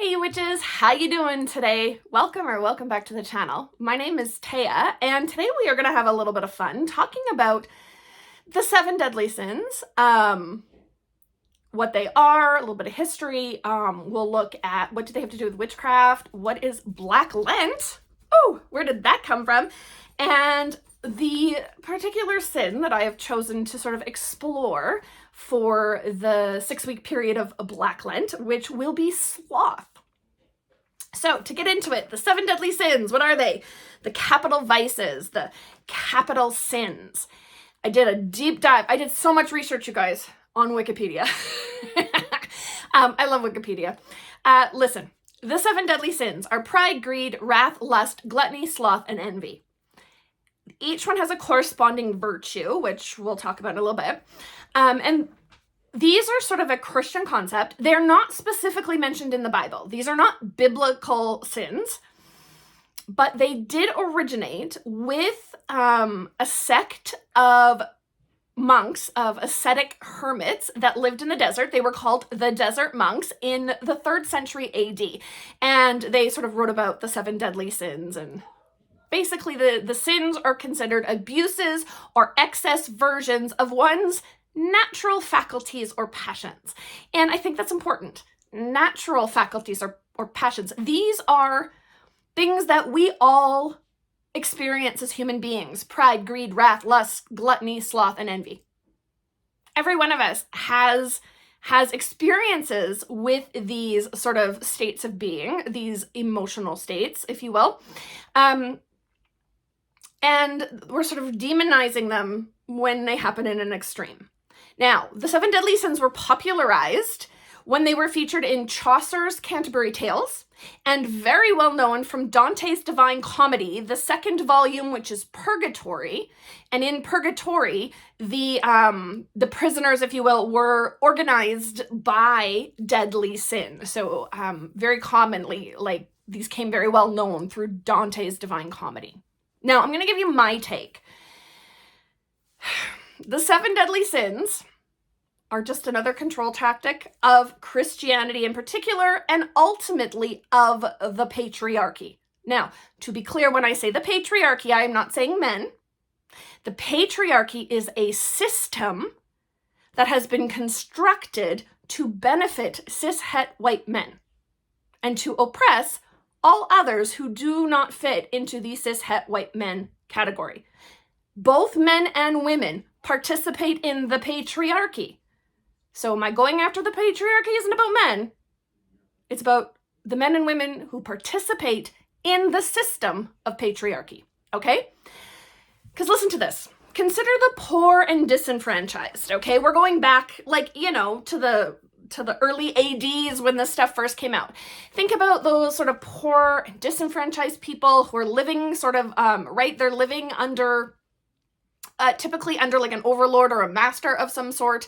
Hey witches, how you doing today? Welcome back to the channel. My name is Taya, and today we are going to have a little bit of fun talking about the 7 deadly sins, what they are, a little bit of history. We'll look at what do they have to do with witchcraft, what is Black Lent, oh, where did that come from, and the particular sin that I have chosen to sort of explore for the 6-week period of Black Lent, which will be sloth. So to get into it, the 7 deadly sins, what are they? The capital vices, the capital sins. I did a deep dive. I did so much research, you guys, on Wikipedia. I love Wikipedia. Listen, the 7 deadly sins are pride, greed, wrath, lust, gluttony, sloth, and envy. Each one has a corresponding virtue, which we'll talk about in a little bit. And these are sort of a Christian concept. They're not specifically mentioned in the Bible. These are not biblical sins, but they did originate with a sect of monks, of ascetic hermits that lived in the desert. They were called the desert monks in the 3rd century AD. And they sort of wrote about the 7 deadly sins, and basically the sins are considered abuses or excess versions of one's natural faculties or passions. And I think that's important. Natural faculties or passions. These are things that we all experience as human beings. Pride, greed, wrath, lust, gluttony, sloth, and envy. Every one of us has experiences with these sort of states of being, these emotional states, if you will. And we're sort of demonizing them when they happen in an extreme. Now, the 7 deadly sins were popularized when they were featured in Chaucer's Canterbury Tales, and very well known from Dante's Divine Comedy, the 2nd volume, which is Purgatory. And in Purgatory, the prisoners, if you will, were organized by deadly sin. So very commonly, like, these came very well known through Dante's Divine Comedy. Now, I'm going to give you my take. The 7 deadly sins are just another control tactic of Christianity in particular, and ultimately of the patriarchy. Now, to be clear, when I say the patriarchy, I am not saying men. The patriarchy is a system that has been constructed to benefit cis-het white men and to oppress all others who do not fit into the cis-het white men category. Both men and women participate in the patriarchy. So my going after the patriarchy isn't about men. It's about the men and women who participate in the system of patriarchy, okay? Because listen to this. Consider the poor and disenfranchised, okay? We're going back, like, you know, to the early ADs when this stuff first came out. Think about those sort of poor and disenfranchised people who are living sort of, they're living under, typically under like an overlord or a master of some sort.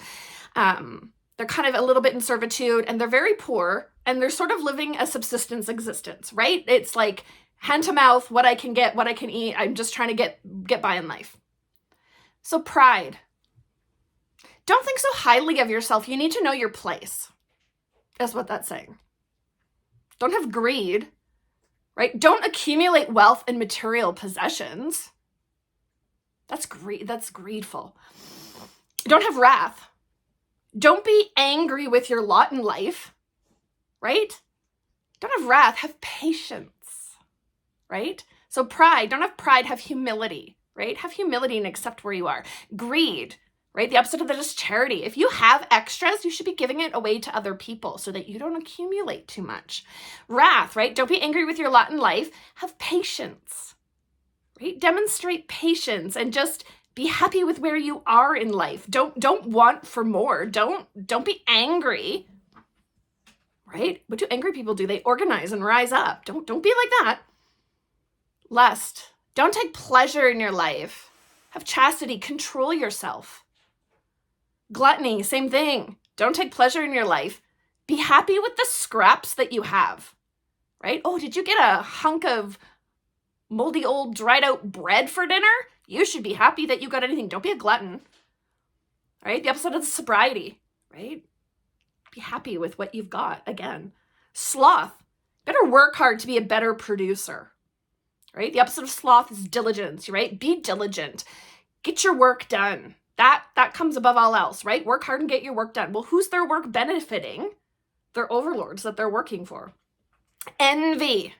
They're kind of a little bit in servitude, and they're very poor, and they're sort of living a subsistence existence, right? It's like hand to mouth, what I can get, what I can eat. I'm just trying to get by in life. So pride. Don't think so highly of yourself. You need to know your place. That's what that's saying. Don't have greed, right? Don't accumulate wealth and material possessions. That's greed. That's greedful. Don't have wrath. Don't be angry with your lot in life, right? Don't have wrath, have patience, right? So pride, don't have pride, have humility, right? Have humility and accept where you are. Greed, right? The opposite of that is charity. If you have extras, you should be giving it away to other people so that you don't accumulate too much. Wrath, right? Don't be angry with your lot in life, have patience, right? Demonstrate patience and just be happy with where you are in life. Don't want for more. Don't be angry, right? What do angry people do? They organize and rise up. Don't be like that. Lust. Don't take pleasure in your life. Have chastity. Control yourself. Gluttony. Same thing. Don't take pleasure in your life. Be happy with the scraps that you have, right? Oh, did you get a hunk of moldy old dried out bread for dinner? You should be happy that you got anything. Don't be a glutton, right? The opposite of the sobriety, right? Be happy with what you've got. Again, sloth. Better work hard to be a better producer, right? The opposite of sloth is diligence, right? Be diligent. Get your work done. That comes above all else, right? Work hard and get your work done. Well, who's their work benefiting? Their overlords that they're working for. Envy.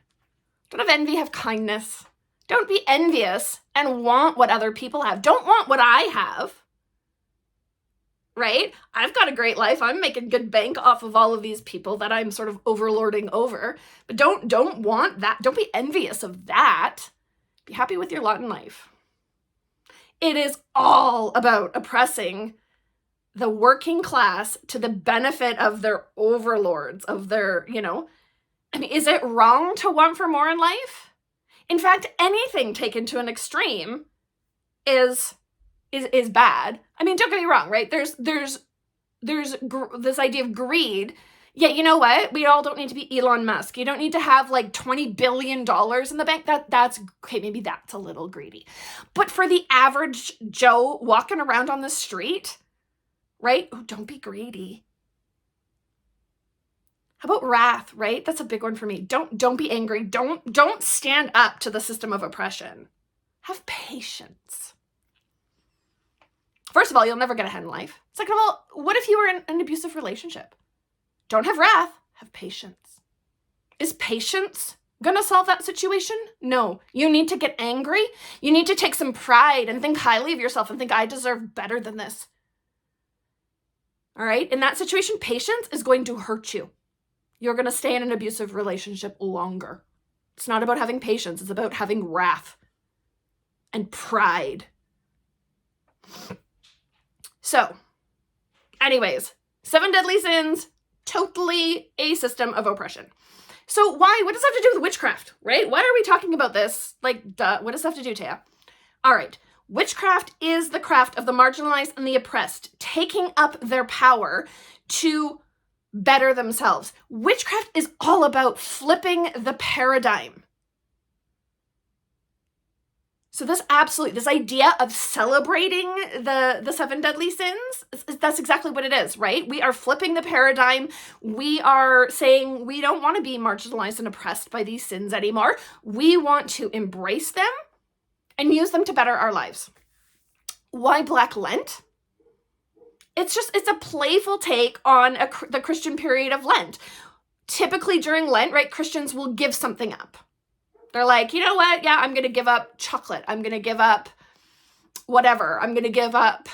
Don't have envy, have kindness. Don't be envious and want what other people have. Don't want what I have, right? I've got a great life. I'm making good bank off of all of these people that I'm sort of overlording over. But don't want that. Don't be envious of that. Be happy with your lot in life. It is all about oppressing the working class to the benefit of their overlords, of their, I mean, is it wrong to want for more in life? In fact, anything taken to an extreme is bad. I mean, don't get me wrong, right? There's this idea of greed. Yeah, you know what? We all don't need to be Elon Musk. You don't need to have like $20 billion in the bank. That's okay. Maybe that's a little greedy. But for the average Joe walking around on the street, right? Oh, don't be greedy. How about wrath, right? That's a big one for me. Don't be angry. Don't stand up to the system of oppression. Have patience. First of all, you'll never get ahead in life. Second of all, what if you were in an abusive relationship? Don't have wrath, have patience. Is patience gonna solve that situation? No. You need to get angry. You need to take some pride and think highly of yourself and think, I deserve better than this. All right? In that situation, patience is going to hurt you. You're going to stay in an abusive relationship longer. It's not about having patience. It's about having wrath and pride. So, anyways, 7 deadly sins, totally a system of oppression. So why? What does that have to do with witchcraft, right? Why are we talking about this? Like, duh, what does that have to do, Taya? All right. Witchcraft is the craft of the marginalized and the oppressed, taking up their power to better themselves. Witchcraft is all about flipping the paradigm. So this idea of celebrating the 7 deadly sins, that's exactly what it is, right? We are flipping the paradigm. We are saying we don't want to be marginalized and oppressed by these sins anymore. We want to embrace them and use them to better our lives. Why Black Lent? It's a playful take on the Christian period of Lent. Typically during Lent, right, Christians will give something up. They're like, you know what? Yeah, I'm going to give up chocolate. I'm going to give up whatever. I'm going to give up.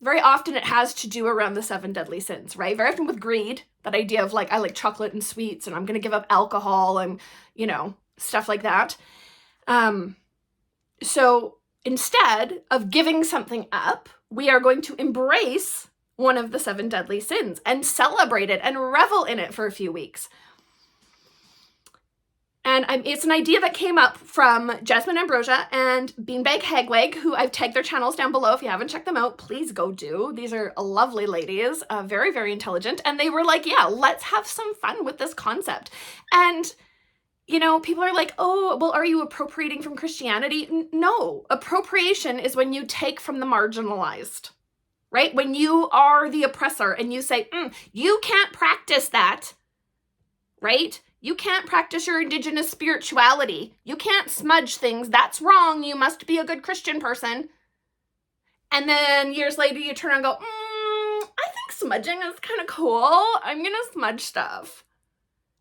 Very often it has to do around the 7 deadly sins, right? Very often with greed, that idea of like, I like chocolate and sweets and I'm going to give up alcohol and, stuff like that. So instead of giving something up, we are going to embrace one of the 7 deadly sins and celebrate it and revel in it for a few weeks. And it's an idea that came up from Jasmine Ambrosia and Beanbag Hagwag, who I've tagged their channels down below. If you haven't checked them out, please go do. These are lovely ladies, very, very intelligent. And they were like, yeah, let's have some fun with this concept. And, people are like, oh, well, are you appropriating from Christianity? No, appropriation is when you take from the marginalized, right? When you are the oppressor and you say, you can't practice that, right? You can't practice your indigenous spirituality. You can't smudge things. That's wrong. You must be a good Christian person. And then years later, you turn around and go, I think smudging is kind of cool. I'm going to smudge stuff.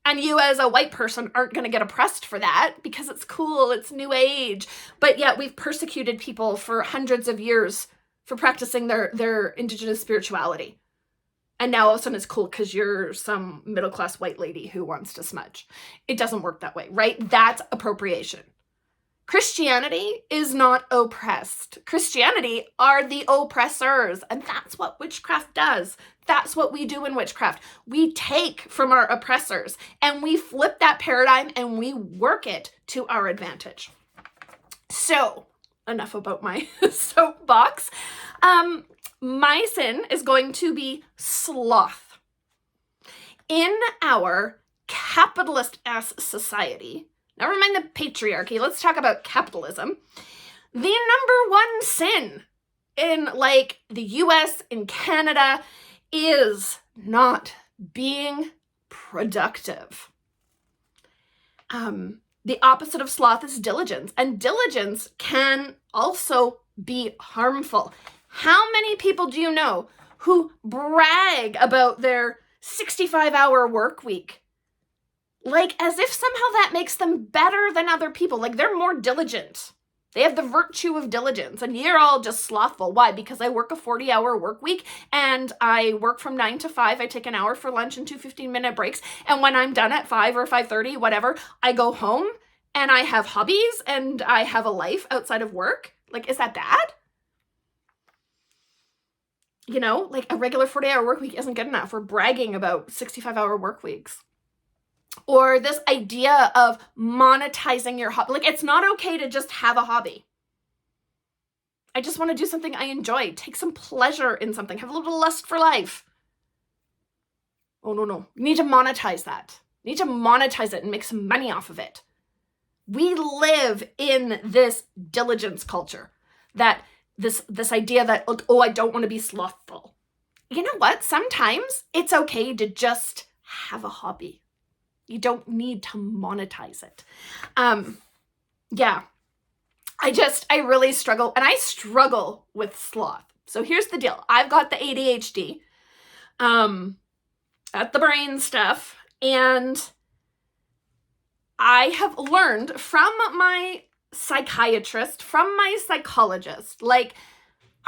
And you as a white person aren't going to get oppressed for that because it's cool. It's new age. But yet we've persecuted people for hundreds of years for practicing their indigenous spirituality. And now all of a sudden it's cool because you're some middle-class white lady who wants to smudge. It doesn't work that way, right? That's appropriation. Christianity is not oppressed. Christianity are the oppressors. And that's what witchcraft does. That's what we do in witchcraft. We take from our oppressors and we flip that paradigm and we work it to our advantage. So, enough about my soapbox. My sin is going to be sloth. In our capitalist-ass society, never mind the patriarchy, let's talk about capitalism. The number one sin in the US, in Canada, is not being productive. The opposite of sloth is diligence, and diligence can also be harmful. How many people do you know who brag about their 65-hour work week? Like, as if somehow that makes them better than other people. Like, they're more diligent. They have the virtue of diligence, and you're all just slothful. Why? Because I work a 40-hour work week, and I work from 9 to 5. I take an hour for lunch and 2 15-minute breaks, and when I'm done at 5 or 5:30, whatever, I go home, and I have hobbies, and I have a life outside of work. Like, is that bad? You know, like, a regular 40-hour work week isn't good enough. We're bragging about 65-hour work weeks. Or this idea of monetizing your hobby. Like, it's not okay to just have a hobby. I just want to do something I enjoy. Take some pleasure in something. Have a little lust for life. Oh, no. You need to monetize that. You need to monetize it and make some money off of it. We live in this diligence culture. That this idea that, oh, I don't want to be slothful. You know what? Sometimes it's okay to just have a hobby. You don't need to monetize it. Yeah. I really struggle, and I struggle with sloth. So here's the deal. I've got the ADHD, at the brain stuff, and I have learned from my psychiatrist, from my psychologist, like,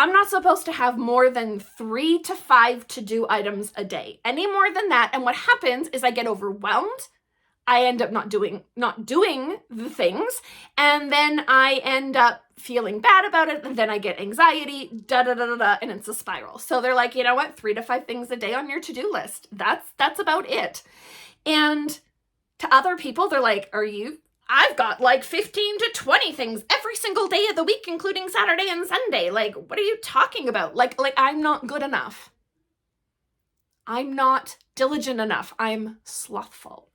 I'm not supposed to have more than 3 to 5 to-do items a day. Any more than that, and what happens is I get overwhelmed. I end up not doing the things, and then I end up feeling bad about it, and then I get anxiety, and it's a spiral. So they're like, you know what, 3 to 5 things a day on your to-do list. That's about it. And to other people, they're like, I've got like 15 to 20 things every single day of the week, including Saturday and Sunday. Like, what are you talking about? Like I'm not good enough. I'm not diligent enough. I'm slothful.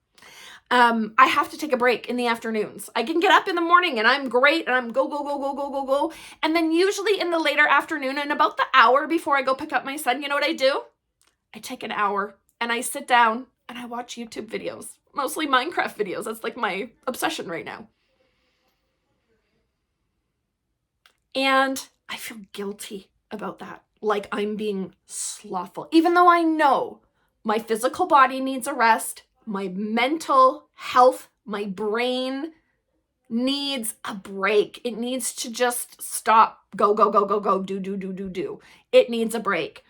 I have to take a break in the afternoons. I can get up in the morning and I'm great and I'm go. And then usually in the later afternoon and about the hour before I go pick up my son, you know what I do? I take an hour and I sit down and I watch YouTube videos, mostly Minecraft videos. That's like my obsession right now. And I feel guilty about that. Like I'm being slothful, even though I know my physical body needs a rest. My mental health, my brain needs a break. It needs to just stop, go, do. It needs a break.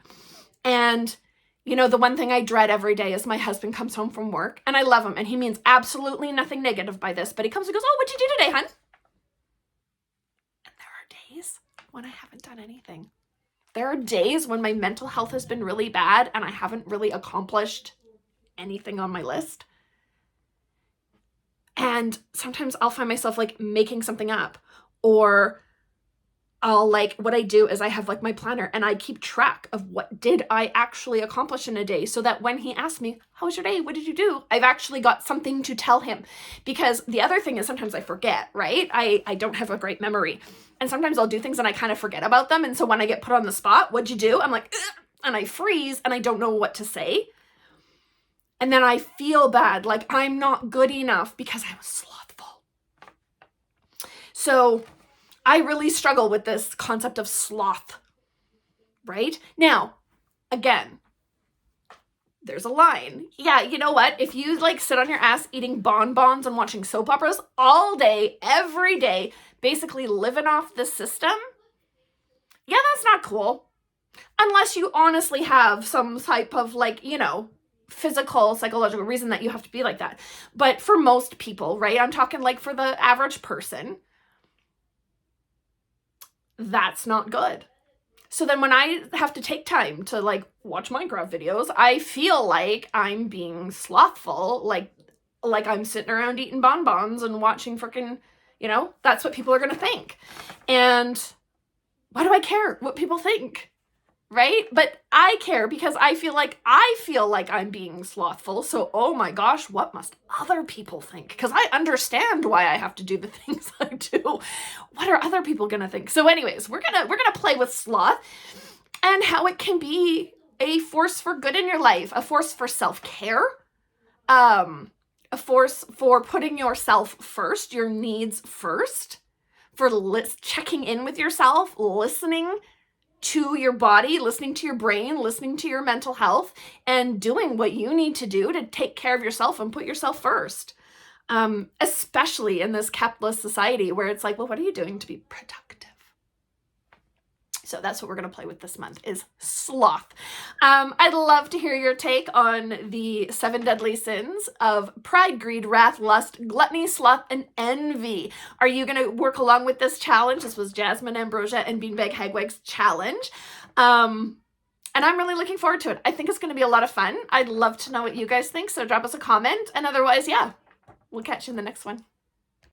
And, you know, the one thing I dread every day is my husband comes home from work, and I love him, and he means absolutely nothing negative by this, but he comes and goes, oh, what'd you do today, hun? And there are days when I haven't done anything. There are days when my mental health has been really bad, and I haven't really accomplished anything on my list. And sometimes I'll find myself like making something up, or I'll like, what I do is I have like my planner and I keep track of what did I actually accomplish in a day, so that when he asks me, how was your day? What did you do? I've actually got something to tell him. Because the other thing is sometimes I forget, right? I don't have a great memory. And sometimes I'll do things and I kind of forget about them. And so when I get put on the spot, what'd you do? I'm like, ugh, and I freeze and I don't know what to say. And then I feel bad, like I'm not good enough because I was slothful. So I really struggle with this concept of sloth, right? Now, again, there's a line. Yeah, you know what? If you like sit on your ass eating bonbons and watching soap operas all day, every day, basically living off the system, yeah, that's not cool. Unless you honestly have some type of like, you know, physical, psychological reason that you have to be like that. But for most people, right? I'm talking like for the average person, that's not good. So then when I have to take time to like watch Minecraft videos, I feel like I'm being slothful, like I'm sitting around eating bonbons and watching freaking, you know, that's what people are going to think. And why do I care what people think? Right? But I care because I feel like I'm being slothful. So, oh my gosh, what must other people think? Because I understand why I have to do the things I do. What are other people going to think? So anyways, we're going to play with sloth and how it can be a force for good in your life, a force for self-care, a a force for putting yourself first, your needs first, for checking in with yourself, listening to your body, listening to your brain, listening to your mental health, and doing what you need to do to take care of yourself and put yourself first. Especially in this capitalist society where it's like, well, what are you doing to be productive? So that's what we're going to play with this month, is sloth. I'd love to hear your take on the 7 deadly sins of pride, greed, wrath, lust, gluttony, sloth, and envy. Are you going to work along with this challenge? This was Jasmine Ambrosia and Beanbag Hagwag's challenge. And I'm really looking forward to it. I think it's going to be a lot of fun. I'd love to know what you guys think, so drop us a comment. And otherwise, yeah, we'll catch you in the next one.